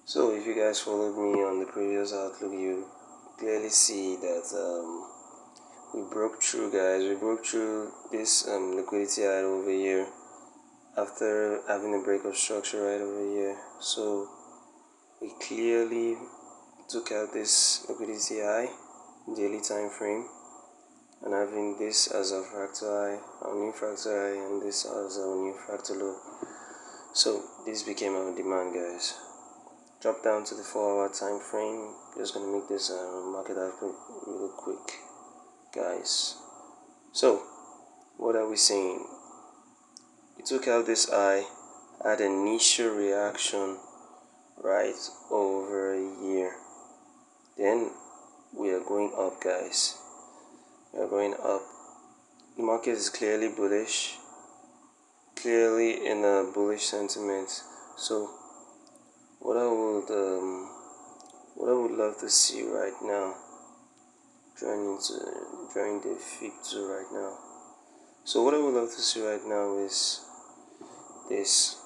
So if you guys followed me on the previous outlook, you clearly see that we broke through, guys. We broke through this liquidity high over here after having a break of structure right over here. So we clearly took out this liquidity high daily time frame and having this as a fractal high, our new fractal high, and this as our new fractal low. So this became our demand, guys. Drop down to the 4-hour time frame. Just gonna make this market outlook real quick, guys. So what are we saying? We took out this high, had an initial reaction right over here. Then we are going up, guys. We are going up. The market is clearly bullish, clearly in a bullish sentiment. So what I would love to see right now, drawing the FIG2 right now. So what I would love to see right now is this: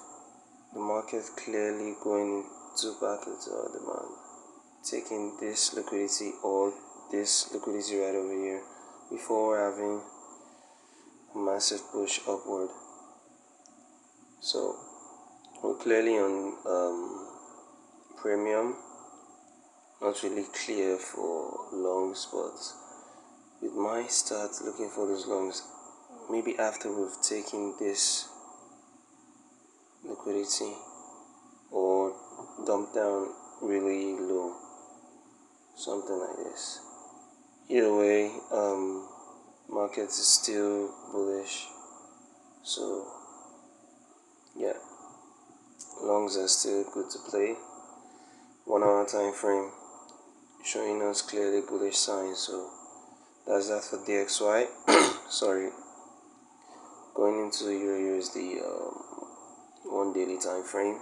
the market clearly going back into our demand, taking this liquidity or this liquidity right over here before having a massive push upward. So we're clearly on premium, not really clear for longs, but we might start looking for those longs maybe after we've taken this liquidity or dump down really low, something like this. Either way, market is still bullish, so yeah, longs are still good to play. 1 hour time frame showing us clearly bullish signs, so that's that for DXY. Sorry, going into EURUSD, 1 daily time frame.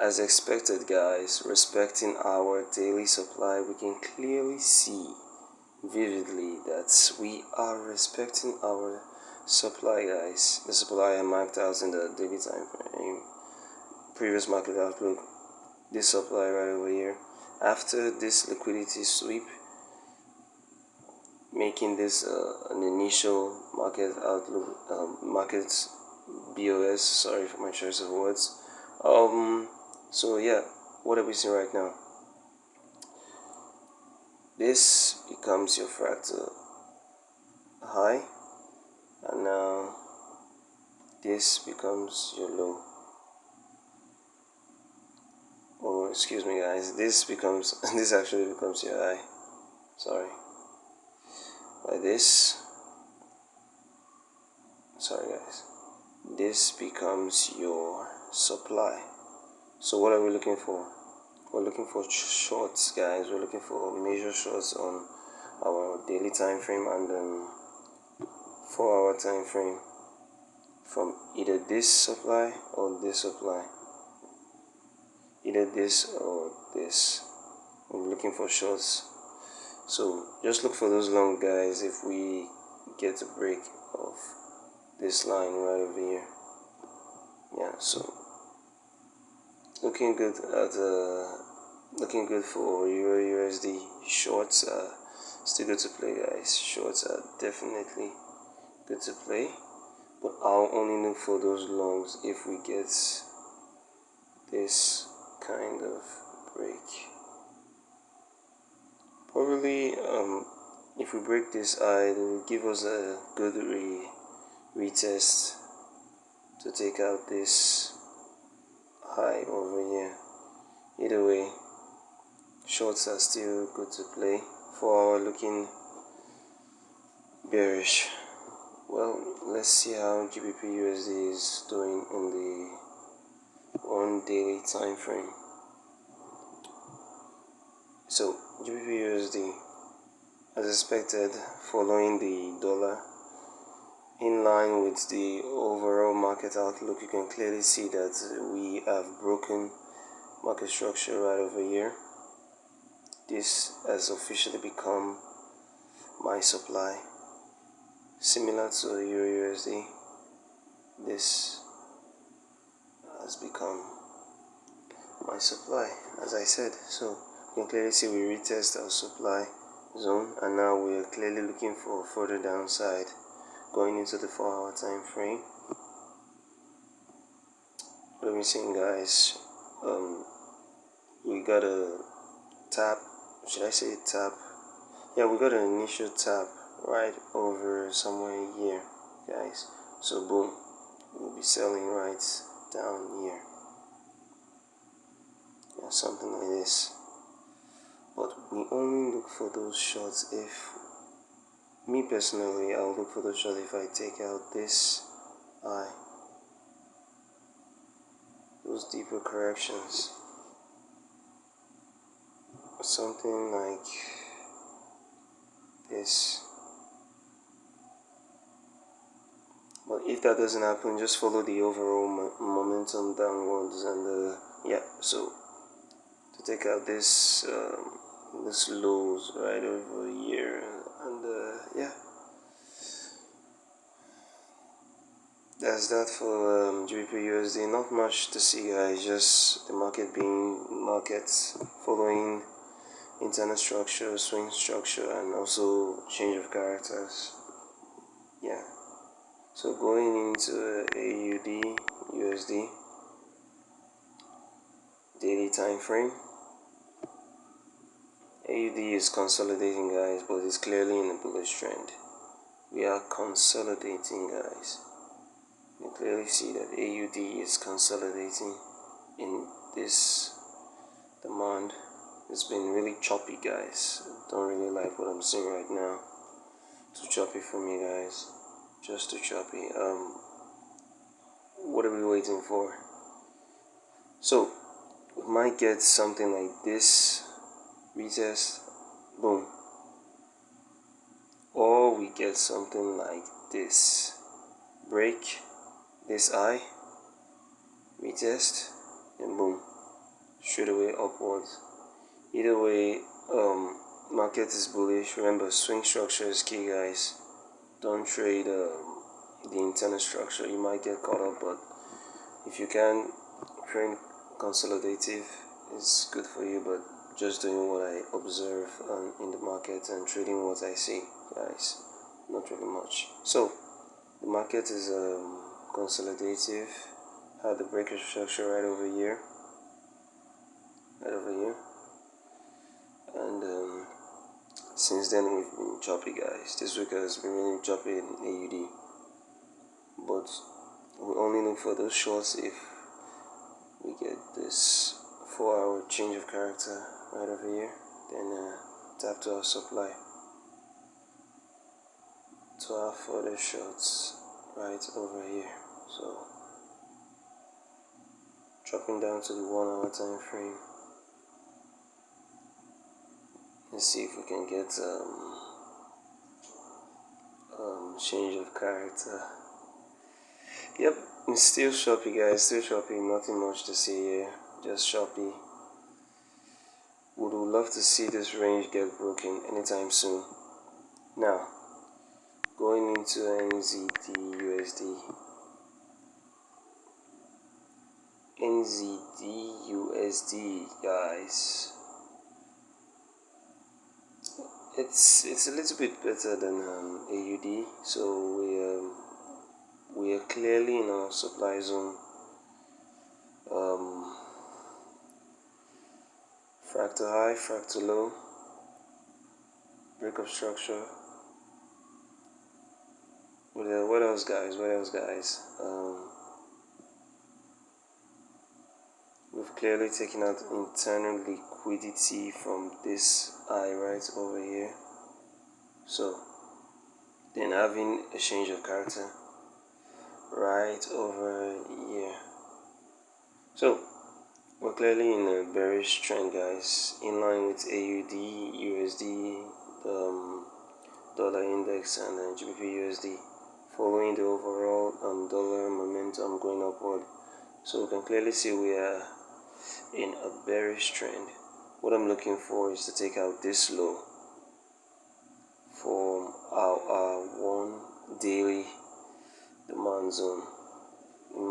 As expected, guys, respecting our daily supply, we can clearly see vividly that we are respecting our supply, guys. The supply I marked out in the daily time frame, previous market outlook. This supply right over here, after this liquidity sweep, making this an initial market outlook, market BOS. Sorry for my choice of words. So yeah, what are we seeing right now? This becomes your fractal high, and now this becomes your low. Oh, excuse me, guys. This actually becomes your high. Sorry. Like this. Sorry, guys. This becomes your supply. So what are we looking for? We're looking for shorts, guys. We're looking for major shorts on our daily time frame and then 4-hour time frame from either this supply or this supply. Either this or this. I'm looking for shorts. So just look for those long, guys, if we get a break of this line right over here. Yeah, so looking good for EURUSD. Shorts are still good to play, guys. Shorts are definitely good to play, but I'll only look for those longs if we get this kind of break. Probably if we break this high, it will give us a good retest to take out this high over here. Either way, shorts are still good to play. 4-hour looking bearish. Well, let's see how GBPUSD is doing in the 1 daily time frame. So GBPUSD, as expected, following the dollar, in line with the overall market outlook. You can clearly see that we have broken market structure right over here. This has officially become my supply, similar to EURUSD. This has become my supply, as I said. So you can clearly see we retest our supply zone, and now we are clearly looking for further downside going into the 4-hour time frame. Let me see, guys. We got a tap. Should I say tap? Yeah, we got an initial tap right over somewhere here, guys. So boom, we'll be selling right down here. Yeah, something like this. But we only look for those shots if, me personally, I'll look for those shots if I take out this eye, those deeper corrections, something like this. But if that doesn't happen, just follow the overall momentum downwards, and yeah. So to take out this this lows right over here, and yeah, that's that for GBPUSD. Not much to see, guys. Just the market being markets, following internal structure, swing structure, and also change of characters. Yeah. So going into AUD USD daily time frame. AUD is consolidating, guys, but it's clearly in a bullish trend. We are consolidating, guys. You can clearly see that AUD is consolidating in this demand. It's been really choppy, guys. Don't really like what I'm seeing right now. Too choppy for me, guys. Just too choppy. What are we waiting for? So we might get something like this retest, boom, or we get something like this, break this eye, retest, and boom, straight away upwards. Either way, market is bullish. Remember, swing structure is key, guys. Don't trade the internal structure. You might get caught up, but if you can trade consolidative, it's good for you. But just doing what I observe in the market and trading what I see, guys. Not really much. So the market is consolidative. Had the breaker structure right over here, and since then we've been choppy, guys. This week has been really choppy in AUD, but we only look for those shorts if we get this 4-hour change of character right over here, then tap to our supply to our further shorts right over here. So dropping down to the 1-hour time frame. Let's see if we can get change of character. Yep, it's still choppy, guys. Still choppy. Nothing much to see here. Just choppy. Would love to see this range get broken anytime soon. Now, going into NZDUSD. NZDUSD, guys. It's a little bit better than AUD, so we are clearly in our supply zone. Fractal high, fractal low, break of structure. What else, guys? We've clearly taken out internal liquidity from this eye right over here. So then having a change of character right over here. So we're clearly in a bearish trend, guys, in line with AUD, USD, dollar index, and GBPUSD, following the overall dollar momentum going upward. So we can clearly see we are in a bearish trend. What I'm looking for is to take out this low from our 1 daily demand zone. Let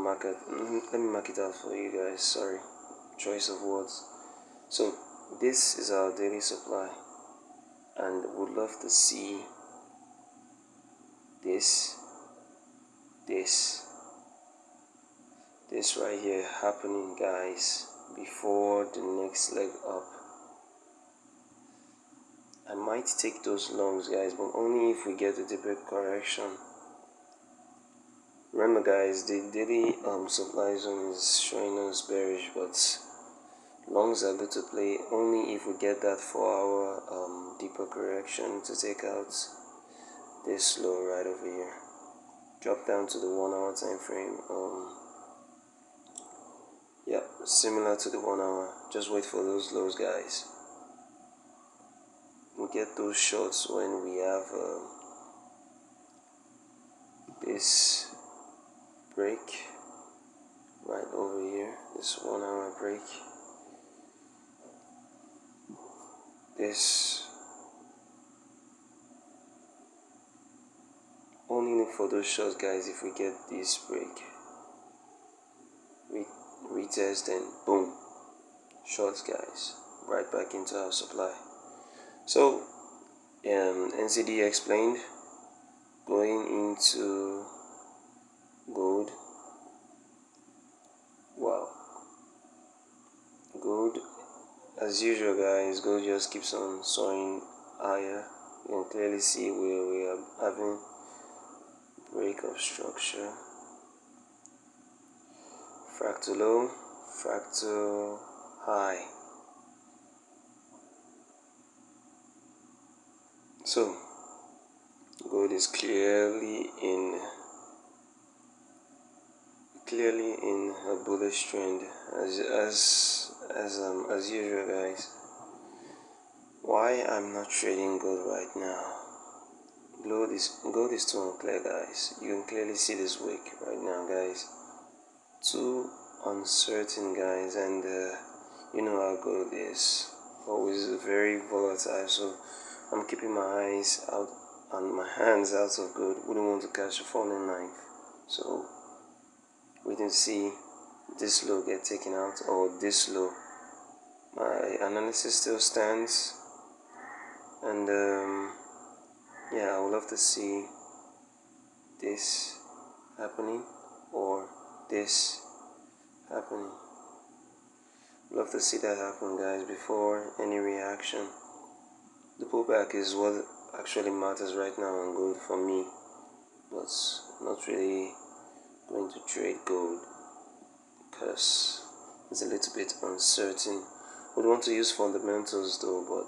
me mark it out for you guys. Sorry. choice of words. So this is our daily supply, and would love to see this right here happening, guys, before the next leg up. I might take those longs, guys, but only if we get a deeper correction. Remember, guys, the daily supply zone is showing us bearish, but longs are good to play only if we get that 4-hour deeper correction to take out this low right over here. Drop down to the 1-hour time frame. Yeah, similar to the 1 hour. Just wait for those lows, guys. We get those shorts when we have this break right over here, this 1 hour break. This, only look for those shorts, guys, if we get this break. Retest, then boom, shorts, guys, right back into our supply. So NZD explained. Going into gold. Wow, gold, as usual, guys, gold just keeps on soaring higher. You can clearly see where we are having break of structure, fractal low, fractal high. So gold is clearly in a bullish trend, as usual, guys. Why I'm not trading gold right now? Gold is too unclear, guys. You can clearly see this wick right now, guys. Too uncertain, guys, and you know how gold is, always very volatile. So I'm keeping my eyes out and my hands out of gold. Wouldn't want to catch a falling knife. So we can see this low get taken out, or this low. My analysis still stands, and yeah, I would love to see this happening or this happening. Love to see that happen, guys, before any reaction. The pullback is what actually matters right now on gold for me, but not really going to trade gold because it's a little bit uncertain. Would want to use fundamentals though, but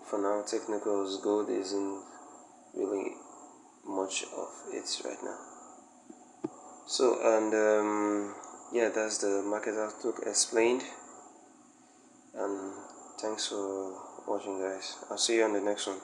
for now, technicals, gold isn't really much of it right now. So, and yeah, that's the market outlook explained, and thanks for watching, guys. I'll see you on the next one.